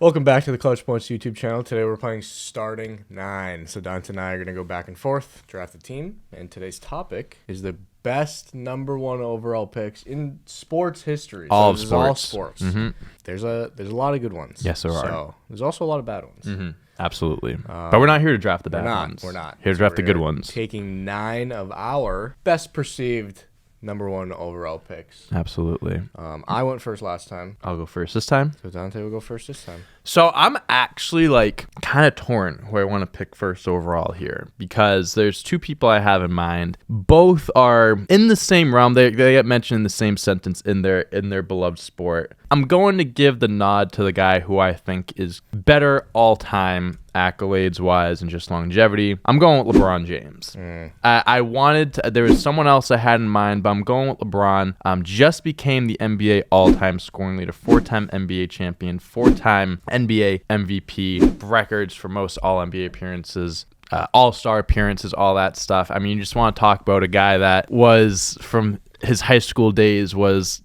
Welcome back to the Clutch Points YouTube channel. Today we're playing Starting 9. So Dante and I are going to go back and forth, draft a team. And today's topic is the best number 1 overall picks in sports history. All sports. Mm-hmm. There's a lot of good ones. Yes, there are. So there's also a lot of bad ones. Mm-hmm. Absolutely. But we're not here to draft the bad ones. We're not. Here to draft the good ones. Taking 9 of our best perceived number 1 overall picks. Absolutely. I went first last time. I'll go first this time. So Dante will go first this time. So I'm actually kind of torn who I want to pick first overall here because there's 2 people I have in mind. Both are in the same realm. They get mentioned in the same sentence in their beloved sport. I'm going to give the nod to the guy who I think is better all time accolades wise and just longevity. I'm going with LeBron James. I wanted to, there was someone else I had in mind, but I'm going with LeBron. Just became the NBA all-time scoring leader, 4-time NBA champion, 4-time NBA MVP, records for most all-NBA appearances, all-star appearances, all that stuff. I mean, you just want to talk about a guy that was from his high school days was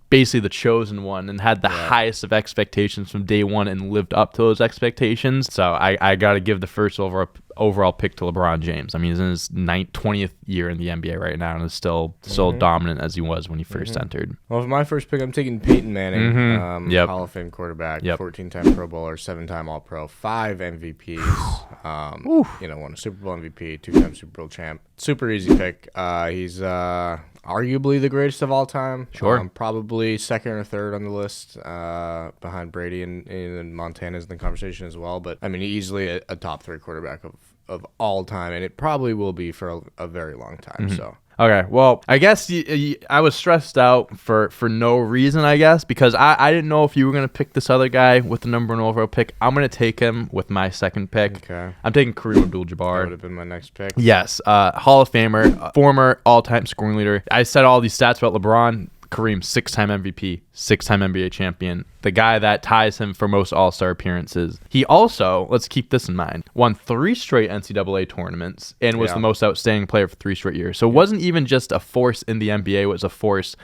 basically the chosen one and had the highest of expectations from day one and lived up to those expectations. So I got to give the first overall pick to LeBron James. I mean, he's in his 20th year in the NBA right now and is still dominant as he was when he first entered. Well, for my first pick, I'm taking Peyton Manning, Hall of Fame quarterback, 14-time Pro Bowler, 7-time All-Pro, 5 MVPs, won a Super Bowl MVP, 2-time Super Bowl champ. Super easy pick. He's arguably the greatest of all time. Sure. Probably second or third on the list behind Brady and Montana's in the conversation as well. But, I mean, easily a top 3 quarterback of all time, and it probably will be for a very long time. So. Okay, well, I guess I was stressed out for no reason, I guess, because I didn't know if you were going to pick this other guy with the number 1 overall pick. I'm going to take him with my second pick. Okay. I'm taking Kareem Abdul-Jabbar. That would have been my next pick. Yes, Hall of Famer, former all-time scoring leader. I said all these stats about LeBron. Kareem, 6-time MVP, 6-time NBA champion, the guy that ties him for most all-star appearances. He also, let's keep this in mind, won 3 straight NCAA tournaments and was the most outstanding player for 3 straight years. So it wasn't even just a force in the NBA, it was a force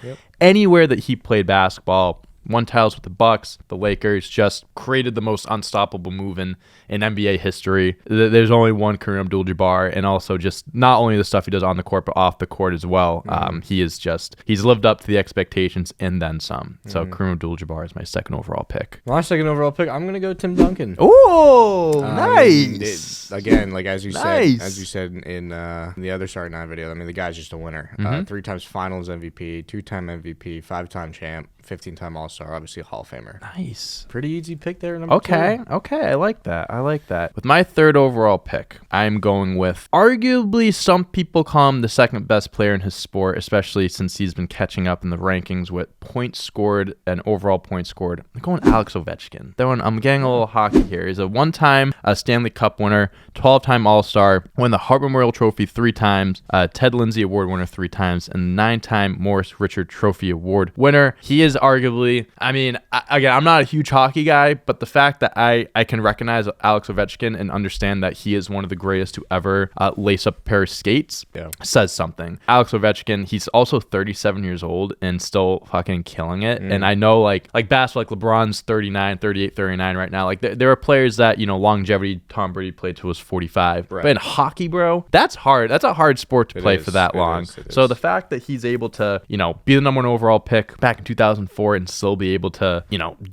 anywhere that he played basketball. Won titles with the Bucks, the Lakers, just created the most unstoppable move in NBA history. There's only one Kareem Abdul-Jabbar, and also just not only the stuff he does on the court, but off the court as well. He's lived up to the expectations and then some. So Kareem Abdul-Jabbar is my second overall pick. My second overall pick, I'm going to go Tim Duncan. Oh, nice. Again, like as you said in the other Starting 9 video, I mean, the guy's just a winner. 3 times Finals MVP, 2-time MVP, 5-time champ, 15-time All-Star, obviously a Hall of Famer. Nice. Pretty easy pick there. Number 2. Okay. I like that. With my third overall pick, I'm going with arguably some people call him the second best player in his sport, especially since he's been catching up in the rankings with points scored and overall points scored. I'm going Alex Ovechkin. I'm getting a little hockey here. He's a 1-time Stanley Cup winner, 12-time All-Star, won the Hart Memorial Trophy 3 times, Ted Lindsay Award winner 3 times, and 9-time Morris Richard Trophy Award winner. He is arguably, I mean, again, I'm not a huge hockey guy, but the fact that I can recognize Alex Ovechkin and understand that he is one of the greatest to ever lace up a pair of skates says something. Alex Ovechkin, he's also 37 years old and still fucking killing it. And I know like basketball, like LeBron's 39, 38, 39 right now. Like there are players that, longevity, Tom Brady played till he was 45. Right. But in hockey, bro, that's hard. That's a hard sport to play for that long. So the fact that he's able to, be the number 1 overall pick back in 2004 and still be able to,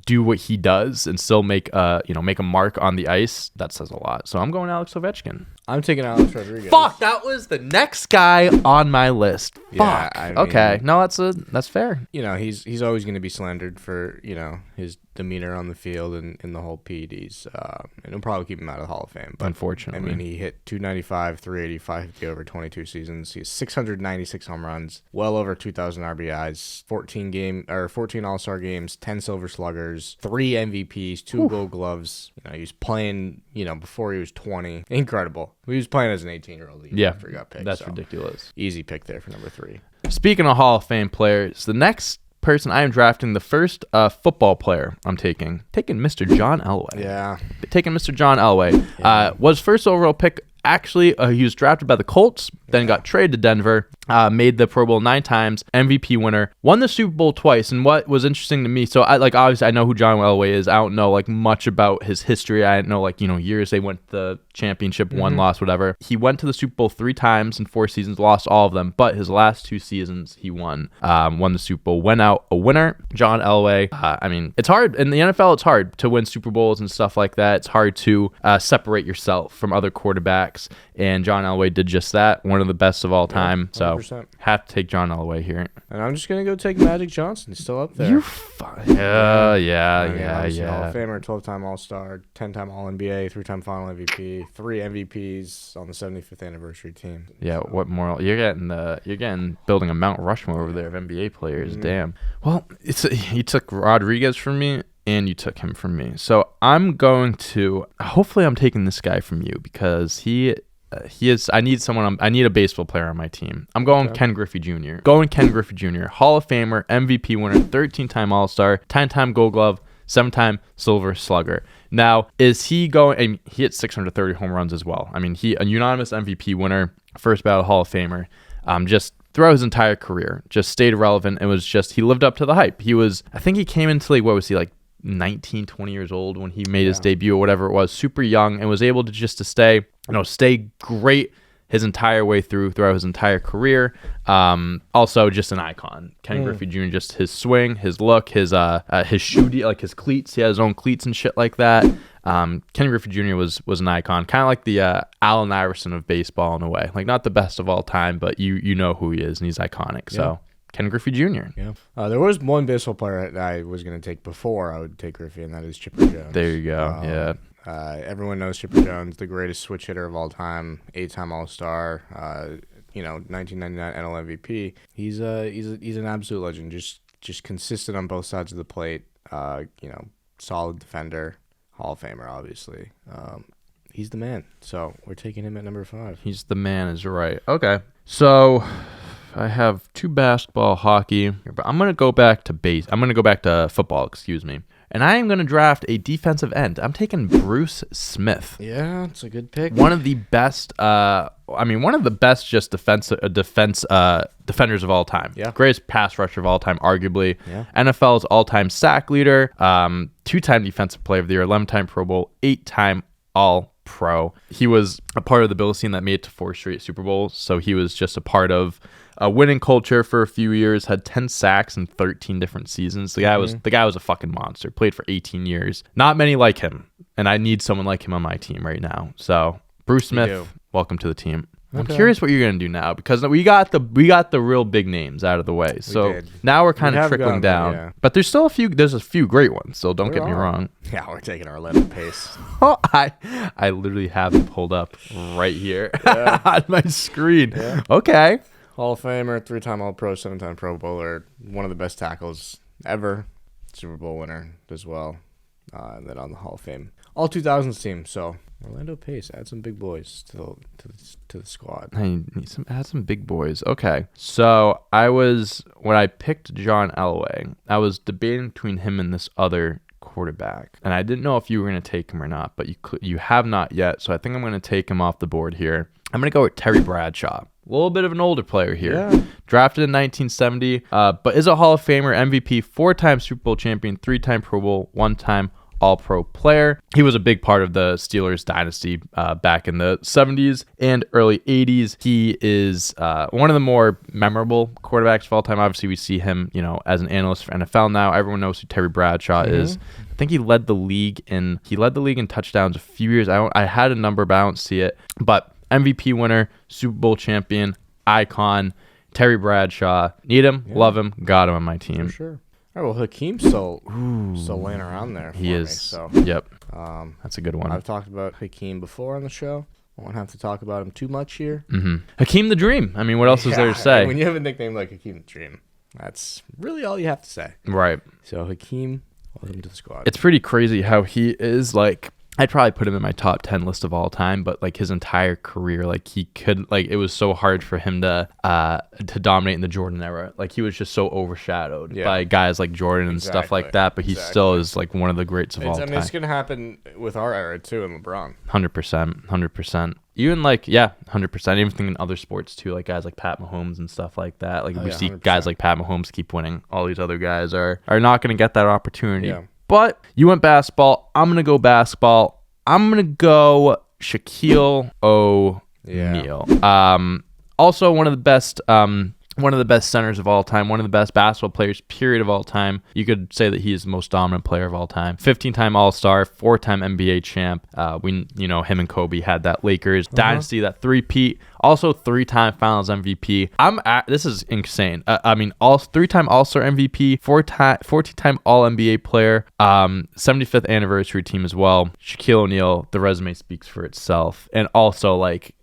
do what he does and still make a mark on the ice, that says a lot. So I'm going Alex Ovechkin. I'm taking Alex Rodriguez. Fuck, that was the next guy on my list. Fuck. I mean, okay. No, that's fair. He's always going to be slandered for, his demeanor on the field and the whole PEDs. And it'll probably keep him out of the Hall of Fame. But, unfortunately. I mean, he hit 295, 380, 550 over 22 seasons. He has 696 home runs, well over 2,000 RBIs, 14 All-Star games, 10 Silver Sluggers, 3 MVPs, 2 Gold Gloves. He was playing, before he was 20. Incredible. He was playing as an 18-year-old. After he got picked. That's ridiculous. Easy pick there for number 3. Speaking of Hall of Fame players, the next person I am drafting, the first football player I'm taking Mr. John Elway. Yeah. Taking Mr. John Elway. Was first overall pick. Actually, he was drafted by the Colts, then got traded to Denver, made the Pro Bowl 9 times, MVP winner, won the Super Bowl twice. And what was interesting to me, so obviously I know who John Elway is. I don't know like much about his history. I didn't know like, years they went to the championship, one loss, whatever. He went to the Super Bowl 3 times in 4 seasons, lost all of them, but his last 2 seasons he won the Super Bowl, went out a winner. John Elway. I mean, it's hard in the NFL. It's hard to win Super Bowls and stuff like that. It's hard to separate yourself from other quarterbacks, and John Elway did just that. One of the best of all time. 100%. So have to take John Elway here. And I'm just gonna go take Magic Johnson. He's still up there. You yeah. Hall of Famer, 12-time All-Star, 10-time All-NBA, 3-time Final MVP, 3 MVPs on the 75th anniversary team. Yeah, so. What more? You're getting building a Mount Rushmore over there of NBA players. Damn. Well, you took Rodriguez from me, and you took him from me. So I'm going to. Hopefully, I'm taking this guy from you because he is. I need someone. I need a baseball player on my team. I'm going Ken Griffey Jr. Ken Griffey Jr. Hall of Famer, MVP winner, 13-time All-Star, 10-time Gold Glove, 7-time Silver Slugger. Now, is he going? And he hit 630 home runs as well. I mean, he a unanimous MVP winner, first ballot Hall of Famer. Just throughout his entire career, just stayed relevant. It was just he lived up to the hype. I think he came into like, what was he like? 19, 20 years old when he made his debut or whatever it was, super young, and was able to stay great his entire way throughout his entire career. Also just an icon. Ken Griffey Jr., just his swing, his look, his shoe, like his cleats. He had his own cleats and shit like that. Ken Griffey Jr. was an icon, kind of like the Allen Iverson of baseball in a way. Like not the best of all time, but you know who he is, and he's iconic. So Ken Griffey Jr. Yeah. There was one baseball player that I was going to take before I would take Griffey, and that is Chipper Jones. There you go. Everyone knows Chipper Jones, the greatest switch hitter of all time, 8-time All-Star, 1999 NL MVP. He's an absolute legend. Just consistent on both sides of the plate. Solid defender, Hall of Famer, obviously. He's the man. So we're taking him at number 5. He's the man is right. Okay. So I have 2 basketball, hockey, but I'm going to go back to football, excuse me. And I am going to draft a defensive end. I'm taking Bruce Smith. Yeah, it's a good pick. One of the best just defenders of all time. Yeah. Greatest pass rusher of all time, arguably. Yeah. NFL's all-time sack leader, 2-time defensive player of the year, 11-time Pro Bowl, 8-time All-Pro. He was a part of the Bills team that made it to 4 straight Super Bowls, so he was just a part of a winning culture for a few years, had 10 sacks in 13 different seasons. The guy was a fucking monster. Played for 18 years. Not many like him, and I need someone like him on my team right now. So, Bruce Smith, welcome to the team. Okay. I'm curious what you're gonna do now because we got the real big names out of the way. So now we're kind of trickling down. Yeah. But there's still a few great ones. So don't get me wrong. Yeah, we're taking Orlando Pace. I literally have it pulled up right here on my screen. Yeah. Okay. Hall of Famer, 3-time All-Pro, 7-time Pro Bowler, one of the best tackles ever, Super Bowl winner as well, and then on the Hall of Fame. All 2000s team, so Orlando Pace, add some big boys to the squad. I need add some big boys. Okay, so when I picked John Elway, I was debating between him and this other quarterback, and I didn't know if you were going to take him or not, but you have not yet, so I think I'm going to take him off the board here. I'm going to go with Terry Bradshaw. A little bit of an older player here. Yeah. Drafted in 1970, but is a Hall of Famer, MVP, 4-time Super Bowl champion, 3-time Pro Bowl, 1-time All-Pro player. He was a big part of the Steelers dynasty back in the 70s and early 80s. He is one of the more memorable quarterbacks of all time. Obviously, we see him, as an analyst for NFL now. Everyone knows who Terry Bradshaw is. I think he led the league in touchdowns a few years. I had a number, but I don't see it. But MVP winner, Super Bowl champion, icon, Terry Bradshaw. Need him, love him, got him on my team. For sure. All right, well, Hakeem's still laying around there for he is. Me, so. Yep. That's a good one. I've talked about Hakeem before on the show. I won't have to talk about him too much here. Mm-hmm. Hakeem the Dream. I mean, what else is there to say? When you have a nickname like Hakeem the Dream, that's really all you have to say. Right. So, Hakeem, welcome to the squad. It's pretty crazy how he is like... I'd probably put him in my top 10 list of all time, but like his entire career, like he could, like it was so hard for him to dominate in the Jordan era. Like he was just so overshadowed by guys like Jordan and stuff like that, but he still is like one of the greats of all time. It's going to happen with our era too and LeBron. 100%. Even like, yeah, 100%. Even thinking other sports too, like guys like Pat Mahomes and stuff like that. Like we see 100%. guys like Pat Mahomes keep winning. All these other guys are not going to get that opportunity. Yeah. But you went basketball. I'm going to go basketball. I'm going to go Shaquille O'Neal. Also one of the best centers of all time, one of the best basketball players, period, of all time. You could say that he is the most dominant player of all time. 15-time All-Star, 4-time NBA champ. Him and Kobe had that Lakers dynasty, that three-peat. Also 3-time Finals MVP. This is insane. 3-time All-Star MVP, 14-time All-NBA player, 75th anniversary team as well. Shaquille O'Neal, the resume speaks for itself. And also, like,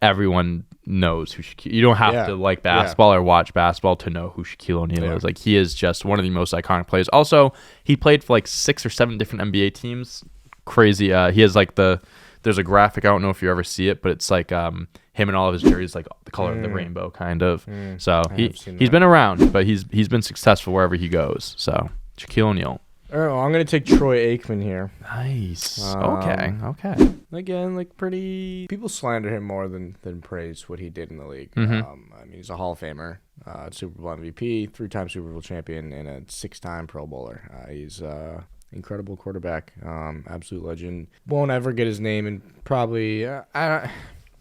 everyone knows who Shaquille. You don't have to like basketball or watch basketball to know who Shaquille O'Neal is. Like, he is just one of the most iconic players. Also, he played for like 6 or 7 different NBA teams. Crazy. He has like there's a graphic. I don't know if you ever see it, but it's like him and all of his jerseys, like the color of the rainbow, kind of. So he's been around, but he's been successful wherever he goes. So Shaquille O'Neal. Oh, I'm going to take Troy Aikman here. Nice. Okay. Again, like, pretty... People slander him more than praise what he did in the league. He's a Hall of Famer, Super Bowl MVP, 3-time Super Bowl champion, and a 6-time Pro Bowler. He's incredible quarterback, absolute legend. Won't ever get his name in probably... I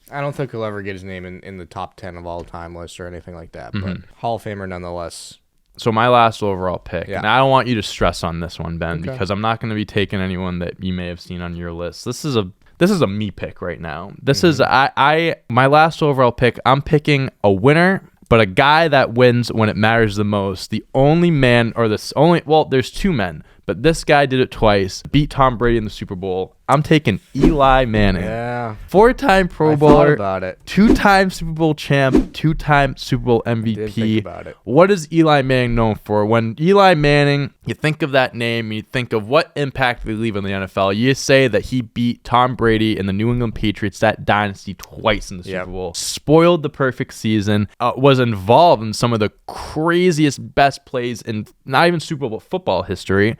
don't think he'll ever get his name in the top 10 of all time list or anything like that, but Hall of Famer nonetheless. So my last overall pick, Yeah. and I don't want you to stress on this one, Ben, because I'm not going to be taking anyone that you may have seen on your list. This is a me pick right now. This is my last overall pick. I'm picking a winner, but a guy that wins when it matters the most. The only man, there's 2 men, but this guy did it twice. Beat Tom Brady in the Super Bowl. I'm taking Eli Manning. Yeah. 4-time Pro Bowler. About it. 2-time Super Bowl champ. 2-time Super Bowl MVP. Did think about it. What is Eli Manning known for? When Eli Manning, you think of that name, you think of what impact they leave in the NFL. You say that he beat Tom Brady and the New England Patriots, that dynasty, twice in the Super Bowl. Spoiled the perfect season. Was involved in some of the craziest, best plays in not even Super Bowl football history.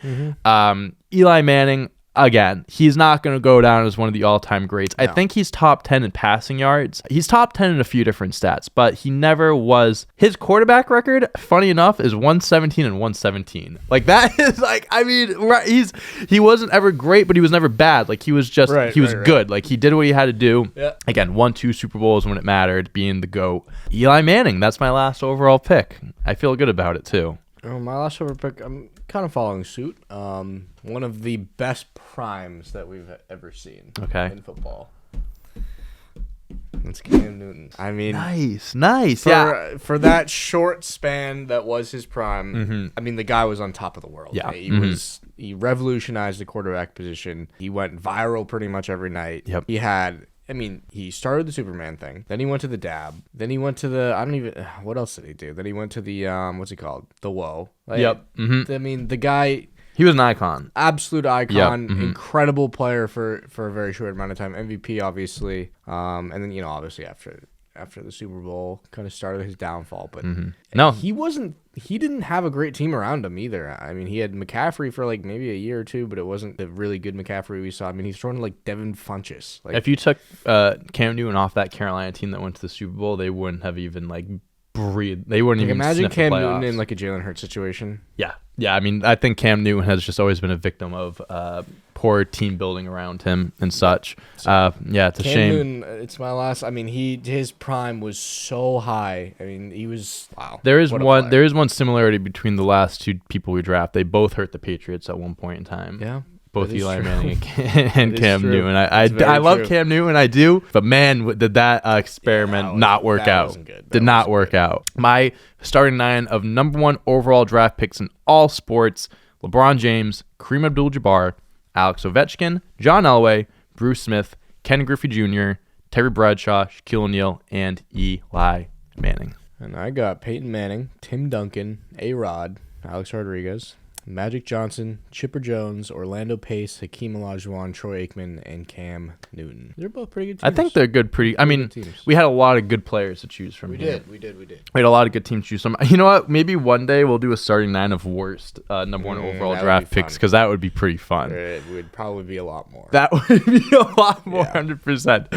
Eli Manning, again, he's not going to go down as one of the all-time greats. No. I think he's top 10 in passing yards. He's top 10 in a few different stats, but he never was. His quarterback record, funny enough, is 117 and 117. Like, that is like, I mean, right, he wasn't ever great, but he was never bad. Like, he was just, he was good. Like, he did what he had to do. Yeah. Again, won 2 Super Bowls when it mattered, being the GOAT. Eli Manning, that's my last overall pick. I feel good about it, too. Oh, my last overall pick, I'm kind of following suit. One of the best primes that we've ever seen in football. That's Cam Newton. I mean, nice. For that short span that was his prime, I mean, the guy was on top of the world. Yeah. He revolutionized the quarterback position. He went viral pretty much every night. Yep. He started the Superman thing. Then he went to the dab. Then he went to what else did he do? Then he went to the, what's he called? The Woe. Yep. I mean, the guy... He was an icon. Absolute icon. Yep. Incredible player for a very short amount of time. MVP, obviously. And then, obviously after the Super Bowl, kind of started his downfall. But no, he didn't have a great team around him either. I mean, he had McCaffrey for like maybe a year or 2, but it wasn't the really good McCaffrey we saw. I mean, he's throwing like Devin Funchess. Like, if you took Cam Newton off that Carolina team that went to the Super Bowl, they wouldn't have even like breathed. They wouldn't even imagine sniff Cam the playoffs. Newton in like a Jalen Hurts situation. Yeah. I mean, I think Cam Newton has just always been a victim of poor team building around him and such. It's a Cam shame. Newton, it's my last. I mean, his prime was so high. I mean, he was wow. There is one similarity between the last 2 people we draft. They both hurt the Patriots at one point in time. Yeah. Both Eli Manning and Cam Newton. I love Cam Newton, I do. But man, did that experiment not work out. Did not work out. My starting 9 of number 1 overall draft picks in all sports: LeBron James, Kareem Abdul-Jabbar, Alex Ovechkin, John Elway, Bruce Smith, Ken Griffey Jr., Terry Bradshaw, Shaquille O'Neal, and Eli Manning. And I got Peyton Manning, Tim Duncan, A-Rod, Alex Rodriguez, Magic Johnson, Chipper Jones, Orlando Pace, Hakeem Olajuwon, Troy Aikman, and Cam Newton. They're both pretty good teams. I think they're good. I mean, we had a lot of good players to choose from. We here. did. We had a lot of good teams to choose from. You know what? Maybe one day we'll do a starting 9 of worst number 1 overall draft picks, because that would be pretty fun. It would probably be a lot more. That would be a lot more, 100%.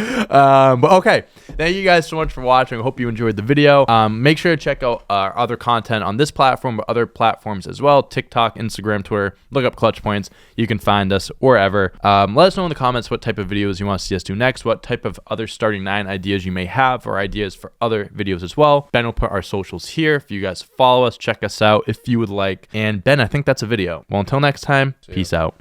But okay, thank you guys so much for watching. I hope you enjoyed the video. Make sure to check out our other content on this platform, but other platforms as well. TikTok, Instagram, Twitter. Look up Clutch Points. You can find us wherever. Let us know in the comments what type of videos you want to see us do next, what type of other starting 9 ideas you may have, or ideas for other videos as well. Ben will put our socials here if you guys follow us, check us out if you would like. And Ben, I think that's a video. Well, until next time, peace out.